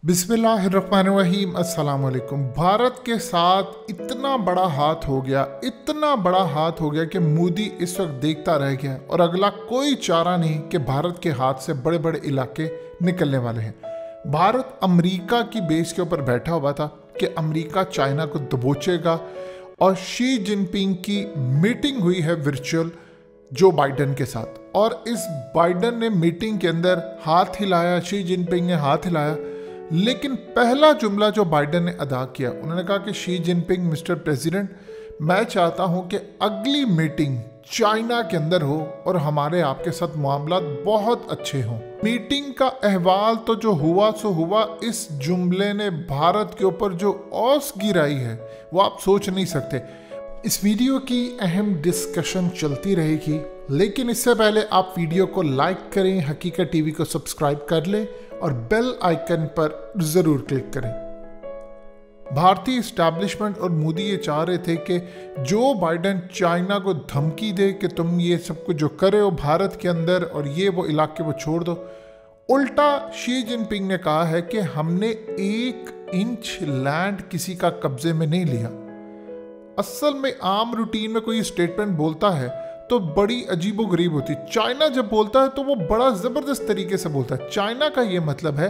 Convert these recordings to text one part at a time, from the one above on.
बिस्मिल्लाहिर्रहमानिर्रहीम। अस्सलाम वालेकुम। भारत के साथ इतना बड़ा हाथ हो गया कि मोदी इस वक्त देखता रह गया और अगला कोई चारा नहीं कि भारत के हाथ से बड़े बड़े इलाके निकलने वाले हैं। भारत अमेरिका की बेस के ऊपर बैठा हुआ था कि अमेरिका चाइना को दबोचेगा और शी जिनपिंग की मीटिंग हुई है वर्चुअल जो बाइडन के साथ, और इस बाइडन ने मीटिंग के अंदर हाथ हिलाया, शी जिनपिंग ने हाथ हिलाया, लेकिन पहला जुमला जो बाइडन ने अदा किया, उन्होंने कहा कि शी जिनपिंग मिस्टर प्रेसिडेंट, मैं चाहता हूं कि अगली मीटिंग चाइना के अंदर हो और हमारे आपके साथ मामला बहुत अच्छे हों। मीटिंग का अहवाल तो जो हुआ सो हुआ। इस जुमले ने भारत के ऊपर जो औस गिराई है वो आप सोच नहीं सकते। इस वीडियो की अहम डिस्कशन चलती रहेगी, लेकिन इससे पहले आप वीडियो को लाइक करें, हकीकत टीवी को सब्सक्राइब कर लें और बेल आइकन पर ज़रूर क्लिक करें। भारतीय इस्टेब्लिशमेंट और मोदी ये चाह रहे थे कि जो बाइडन चाइना को धमकी दे कि तुम ये सब कुछ जो करे हो भारत के अंदर और ये वो इलाके वो छोड़ दो, उल्टा शी जिनपिंग ने कहा है कि हमने 1 इंच लैंड किसी का कब्जे में नहीं लिया। असल में आम रूटीन में कोई स्टेटमेंट बोलता है तो बड़ी अजीबो गरीब होती है। चाइना जब बोलता है तो वो बड़ा ज़बरदस्त तरीके से बोलता है। चाइना का ये मतलब है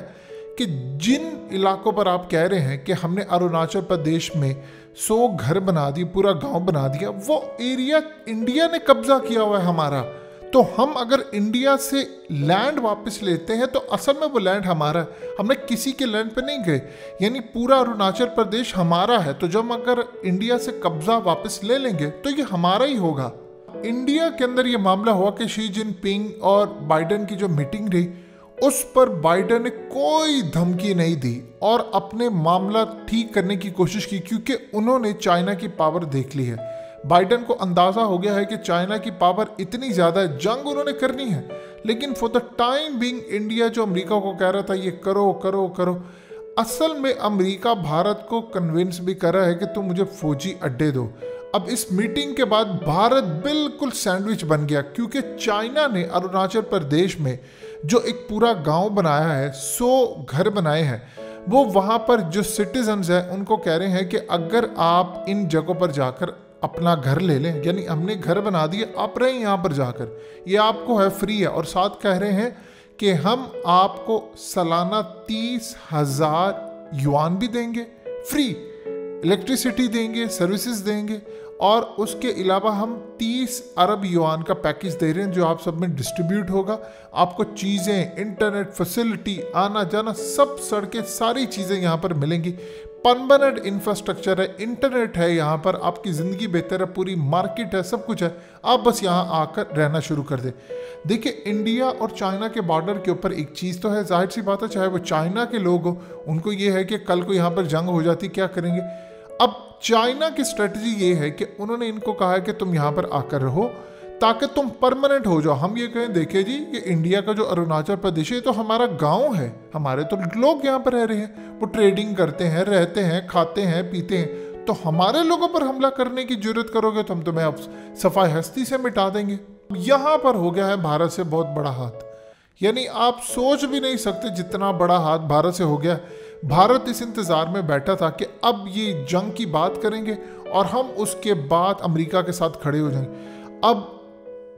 कि जिन इलाकों पर आप कह रहे हैं कि हमने अरुणाचल प्रदेश में 100 घर बना दिए, पूरा गांव बना दिया, वो एरिया इंडिया ने कब्जा किया हुआ है हमारा। तो हम अगर इंडिया से लैंड वापस लेते हैं तो असल में वो लैंड हमारा है, हमने किसी के लैंड पे नहीं गए, यानी पूरा अरुणाचल प्रदेश हमारा है। तो जब अगर इंडिया से कब्जा वापस ले लेंगे तो ये हमारा ही होगा। इंडिया के अंदर ये मामला हुआ कि शी जिनपिंग और बाइडन की जो मीटिंग रही उस पर बाइडन ने कोई धमकी नहीं दी और अपने मामला ठीक करने की कोशिश की, क्योंकि उन्होंने चाइना की पावर देख ली है। बाइडन को अंदाज़ा हो गया है कि चाइना की पावर इतनी ज़्यादा है, जंग उन्होंने करनी है, लेकिन for the time being India जो अमेरिका को कह रहा था ये करो करो करो, असल में अमेरिका भारत को कन्विंस भी कर रहा है कि तुम मुझे फौजी अड्डे दो। अब इस मीटिंग के बाद भारत बिल्कुल सैंडविच बन गया, क्योंकि चाइना ने अरुणाचल प्रदेश में जो एक पूरा गांव बनाया है, 100 घर बनाए हैं, वो वहाँ पर जो सिटीजन्स हैं उनको कह रहे हैं कि अगर आप इन जगहों पर जाकर अपना घर ले लें, यानी हमने घर बना दिए, आप रहें यहाँ पर जाकर, ये आपको है फ्री है, और साथ कह रहे हैं कि हम आपको सालाना 30,000 युआन भी देंगे, फ्री इलेक्ट्रिसिटी देंगे, सर्विसेज देंगे, और उसके अलावा हम 30 अरब युआन का पैकेज दे रहे हैं जो आप सब में डिस्ट्रीब्यूट होगा। आपको चीज़ें, इंटरनेट फैसिलिटी, आना जाना, सब सड़कें, सारी चीज़ें यहाँ पर मिलेंगी। परमानेंट इंफ्रास्ट्रक्चर है, इंटरनेट है, यहाँ पर आपकी ज़िंदगी बेहतर है, पूरी मार्केट है, सब कुछ है, आप बस यहाँ आकर रहना शुरू कर दें। देखिए, इंडिया और चाइना के बॉर्डर के ऊपर एक चीज़ तो है, जाहिर सी बात है, चाहे वो चाइना के लोग हो, उनको ये है कि कल को यहाँ पर जंग हो जाती क्या करेंगे। अब चाइना की स्ट्रेटजी ये है कि उन्होंने इनको कहा है कि तुम यहाँ पर आकर रहो ताकि तुम परमानेंट हो जाओ। हम ये कहें, देखिए जी, ये इंडिया का जो अरुणाचल प्रदेश है तो हमारा गांव है, हमारे तो लोग यहाँ पर रह रहे हैं, वो ट्रेडिंग करते हैं, रहते हैं, खाते हैं, पीते हैं, तो हमारे लोगों पर हमला करने की जरूरत करोगे तो हम तुम्हें अब सफाई हस्ती से मिटा देंगे। यहाँ पर हो गया है भारत से बहुत बड़ा हाथ, यानी आप सोच भी नहीं सकते जितना बड़ा हाथ भारत से हो गया। भारत इस इंतज़ार में बैठा था कि अब ये जंग की बात करेंगे और हम उसके बाद अमेरिका के साथ खड़े हो जाएंगे। अब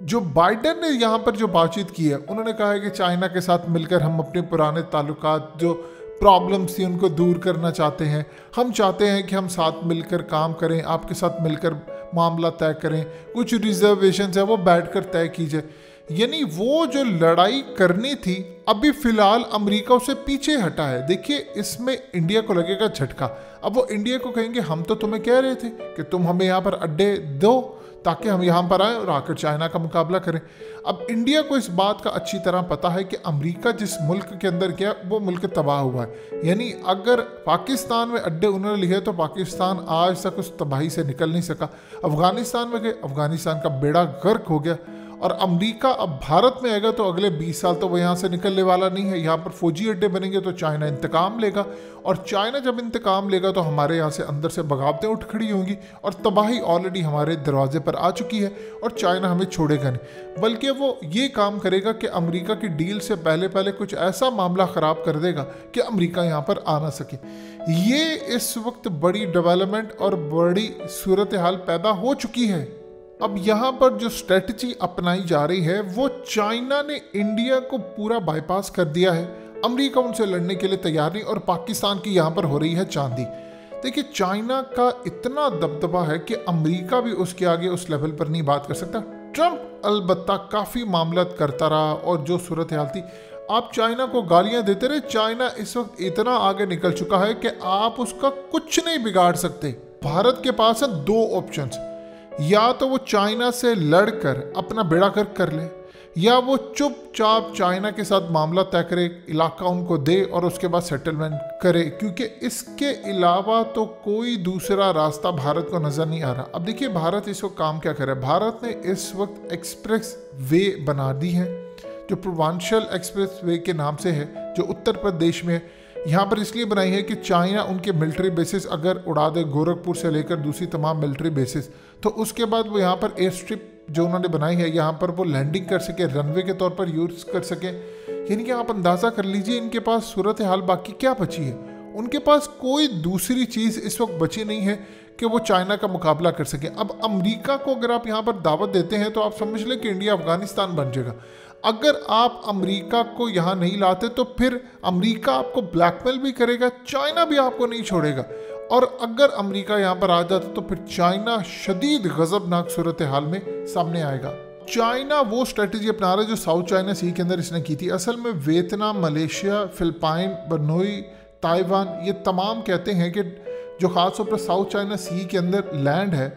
जो बाइडन ने यहाँ पर जो बातचीत की है, उन्होंने कहा है कि चाइना के साथ मिलकर हम अपने पुराने ताल्लुकात जो प्रॉब्लम्स थी उनको दूर करना चाहते हैं। हम चाहते हैं कि हम साथ मिलकर काम करें, आपके साथ मिलकर मामला तय करें, कुछ रिजर्वेशंस है वो बैठकर तय कीजिए। यानी वो जो लड़ाई करनी थी अभी फिलहाल अमेरिका उसे पीछे हटा है। देखिए, इसमें इंडिया को लगेगा झटका। अब वो इंडिया को कहेंगे हम तो तुम्हें कह रहे थे कि तुम हमें यहाँ पर अड्डे दो ताकि हम यहाँ पर आए और आकर चाइना का मुकाबला करें। अब इंडिया को इस बात का अच्छी तरह पता है कि अमेरिका जिस मुल्क के अंदर गया वो मुल्क तबाह हुआ है, यानी अगर पाकिस्तान में अड्डे उन्होंने लिए तो पाकिस्तान आज तक उस तबाही से निकल नहीं सका। अफगानिस्तान में गए, अफगानिस्तान का बेड़ा गर्क हो गया, और अमेरिका अब भारत में आएगा तो अगले 20 साल तो वो यहाँ से निकलने वाला नहीं है। यहाँ पर फौजी अड्डे बनेंगे तो चाइना इंतकाम लेगा, और चाइना जब इंतकाम लेगा तो हमारे यहाँ से अंदर से बगावतें उठ खड़ी होंगी, और तबाही ऑलरेडी हमारे दरवाजे पर आ चुकी है। और चाइना हमें छोड़ेगा नहीं, बल्कि वो ये काम करेगा कि अमेरिका की डील से पहले पहले कुछ ऐसा मामला ख़राब कर देगा कि अमेरिका यहाँ पर आ ना सके। ये इस वक्त बड़ी डेवलपमेंट और बड़ी सूरत हाल पैदा हो चुकी है। अब यहाँ पर जो स्ट्रेटजी अपनाई जा रही है वो चाइना ने इंडिया को पूरा बाईपास कर दिया है। अमेरिका उनसे लड़ने के लिए तैयार नहीं, और पाकिस्तान की यहाँ पर हो रही है चांदी। देखिए, चाइना का इतना दबदबा है कि अमेरिका भी उसके आगे उस लेवल पर नहीं बात कर सकता। ट्रंप अलबत्ता काफ़ी मामलत करता रहा, और जो सूरत हाल थी, आप चाइना को गालियां देते रहे। चाइना इस वक्त इतना आगे निकल चुका है कि आप उसका कुछ नहीं बिगाड़ सकते। भारत के पास है दो ऑप्शंस, या तो वो चाइना से लड़कर अपना बेड़ा गर्क कर ले, या वो चुपचाप चाइना के साथ मामला तय करे, इलाका उनको दे और उसके बाद सेटलमेंट करे, क्योंकि इसके अलावा तो कोई दूसरा रास्ता भारत को नज़र नहीं आ रहा। अब देखिए, भारत इस वक्त काम क्या कर रहा है। भारत ने इस वक्त एक्सप्रेस वे बना दी है, जो पूर्वांचल एक्सप्रेस वे के नाम से है, जो उत्तर प्रदेश में है। यहाँ पर इसलिए बनाई है कि चाइना उनके मिलिट्री बेसिस अगर उड़ा दे, गोरखपुर से लेकर दूसरी तमाम मिलिट्री बेसिस, तो उसके बाद वो यहाँ पर एयर स्ट्रिप जो उन्होंने बनाई है, यहाँ पर वो लैंडिंग कर सके, रनवे के तौर पर यूज़ कर सके। यानी कि आप अंदाज़ा कर लीजिए इनके पास सूरत हाल बाकी क्या बची है। उनके पास कोई दूसरी चीज़ इस वक्त बची नहीं है कि वो चाइना का मुकाबला कर सके। अब अमेरिका को अगर आप यहाँ पर दावत देते हैं तो आप समझ लें कि इंडिया अफगानिस्तान बन जाएगा। अगर आप अमेरिका को यहाँ नहीं लाते तो फिर अमेरिका आपको ब्लैकमेल भी करेगा, चाइना भी आपको नहीं छोड़ेगा। और अगर अमेरिका यहाँ पर आ जाता तो फिर चाइना शदीद गजबनाक सूरत हाल में सामने आएगा। चाइना वो स्ट्रेटजी अपना रहा है जो साउथ चाइना सी के अंदर इसने की थी। असल में वियतनाम, मलेशिया, फिलिपाइन, बर्नोई, ताइवान, ये तमाम कहते हैं कि जो खासतौर पर साउथ चाइना सी के अंदर लैंड है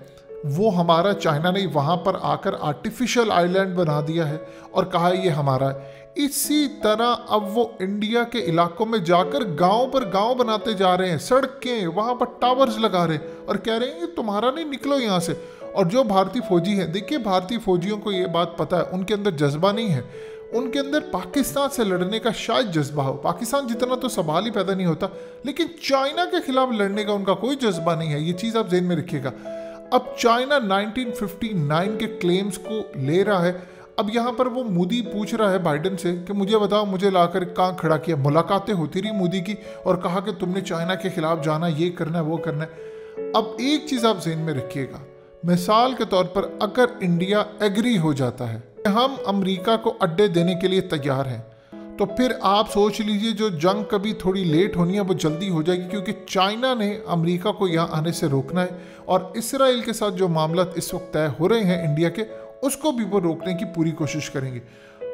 वो हमारा, चाइना ने वहाँ पर आकर आर्टिफिशियल आइलैंड बना दिया है और कहा है ये हमारा है। इसी तरह अब वो इंडिया के इलाकों में जाकर गांव पर गांव बनाते जा रहे हैं, सड़कें, वहाँ पर टावर्स लगा रहे हैं और कह रहे हैं ये तुम्हारा नहीं, निकलो यहाँ से। और जो भारतीय फौजी हैं, देखिए भारतीय फौजियों को ये बात पता है, उनके अंदर जज्बा नहीं है, उनके अंदर पाकिस्तान से लड़ने का शायद जज्बा हो। पाकिस्तान जितना तो सवाल ही पैदा नहीं होता, लेकिन चाइना के खिलाफ लड़ने का उनका कोई जज्बा नहीं है। ये चीज़ आप ज़हन में रखिएगा। अब चाइना 1959 के क्लेम्स को ले रहा है। अब यहाँ पर वो मोदी पूछ रहा है बाइडेन से कि मुझे बताओ, मुझे लाकर कहाँ खड़ा किया। मुलाकातें होती रही मोदी की और कहा कि तुमने चाइना के खिलाफ जाना, ये करना है, वो करना है। अब एक चीज़ आप ज़हन में रखिएगा, मिसाल के तौर पर अगर इंडिया एग्री हो जाता है कि हम अमेरिका को अड्डे देने के लिए तैयार हैं, तो फिर आप सोच लीजिए जो जंग कभी थोड़ी लेट होनी है वो जल्दी हो जाएगी, क्योंकि चाइना ने अमेरिका को यहाँ आने से रोकना है और इसराइल के साथ जो मामला इस वक्त तय हो रहे हैं इंडिया के, उसको भी वो रोकने की पूरी कोशिश करेंगे।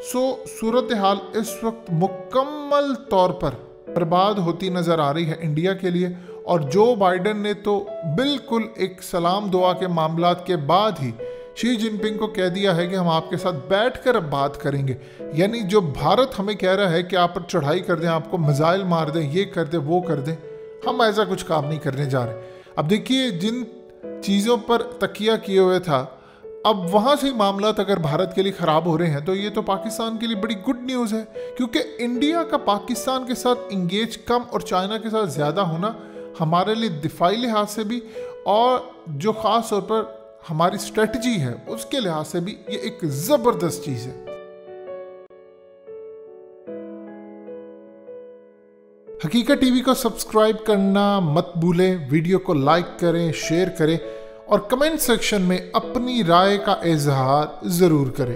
सूरत हाल इस वक्त मुकम्मल तौर पर बर्बाद होती नज़र आ रही है इंडिया के लिए। और जो बाइडेन ने तो बिल्कुल एक सलाम दुआ के मामलात के बाद ही शी जिनपिंग को कह दिया है कि हम आपके साथ बैठकर अब बात करेंगे। यानी जो भारत हमें कह रहा है कि आप पर चढ़ाई कर दें, आपको मिसाइल मार दें, ये कर दें, वो कर दें, हम ऐसा कुछ काम नहीं करने जा रहे। अब देखिए, जिन चीज़ों पर तकिया किए हुए था, अब वहाँ से मामलात अगर भारत के लिए ख़राब हो रहे हैं तो ये तो पाकिस्तान के लिए बड़ी गुड न्यूज़ है, क्योंकि इंडिया का पाकिस्तान के साथ इंगेज कम और चाइना के साथ ज़्यादा होना हमारे लिए दिफाई लिहाज से भी, और जो ख़ास तौर पर हमारी स्ट्रेटजी है उसके लिहाज से भी ये एक ज़बरदस्त चीज़ है। हकीकत टीवी को सब्सक्राइब करना मत भूलें, वीडियो को लाइक करें, शेयर करें और कमेंट सेक्शन में अपनी राय का इजहार ज़रूर करें।